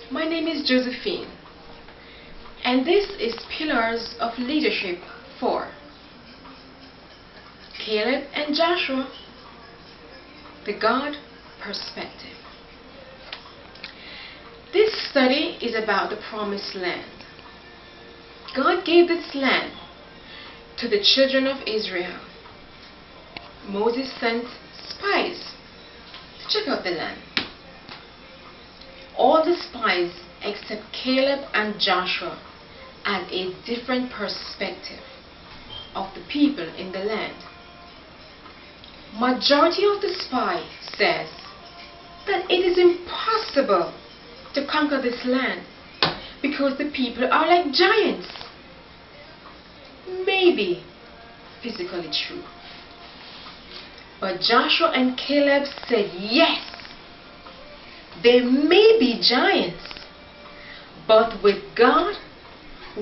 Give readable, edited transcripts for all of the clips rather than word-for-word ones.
My name is Josephine, and this is Pillars of Leadership 4. Caleb and Joshua, the God perspective. This study is about the promised land. God gave this land to the children of Israel. Moses sent spies to check out the land. All the spies except Caleb and Joshua had a different perspective of the people in the land. Majority of the spies says that it is impossible to conquer this land because the people are like giants. Maybe physically true. But Joshua and Caleb said yes. They may be giants, but with God,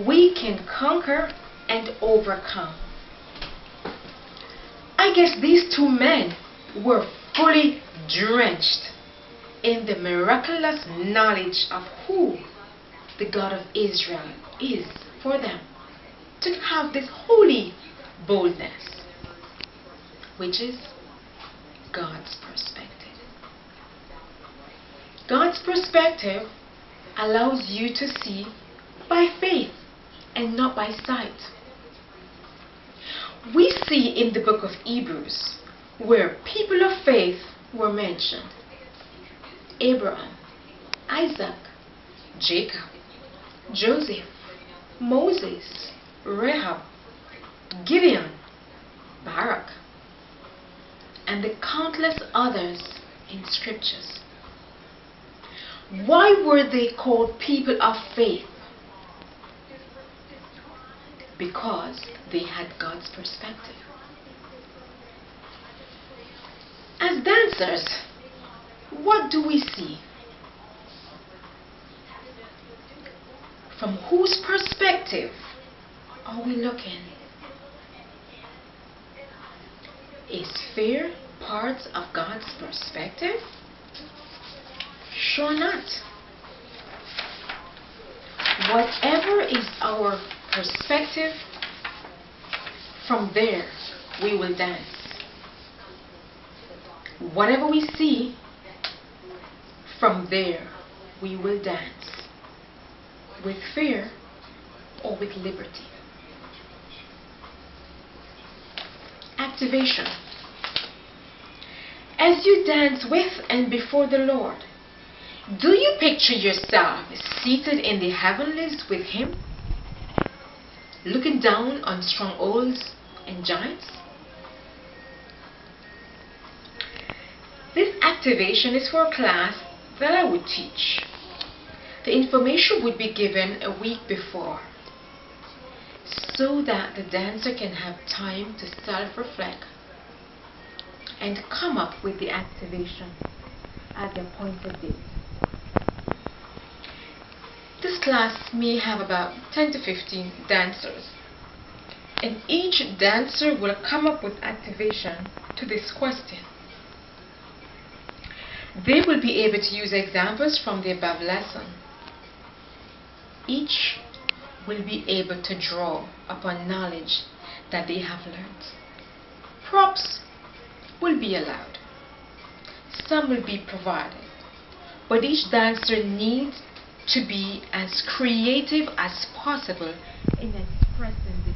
we can conquer and overcome. I guess these two men were fully drenched in the miraculous knowledge of who the God of Israel is for them to have this holy boldness, which is God's perspective. God's perspective allows you to see by faith and not by sight. We see in the book of Hebrews where people of faith were mentioned. Abraham, Isaac, Jacob, Joseph, Moses, Rahab, Gideon, Barak, and the countless others in scriptures. Why were they called people of faith? Because they had God's perspective. As dancers, what do we see? From whose perspective are we looking? Is fear part of God's perspective? Sure not. Whatever is our perspective, from there we will dance. Whatever we see, from there we will dance. With fear or with liberty. Activation. As you dance with and before the Lord, do you picture yourself seated in the heavenlies with Him, looking down on strongholds and giants? This activation is for a class that I would teach. The information would be given a week before so that the dancer can have time to self-reflect and come up with the activation at the appointed date. This class may have about 10 to 15 dancers, and each dancer will come up with activation to this question. They will be able to use examples from the above lesson. Each will be able to draw upon knowledge that they have learned. Props will be allowed. Some will be provided. But each dancer needs to be as creative as possible in expressing the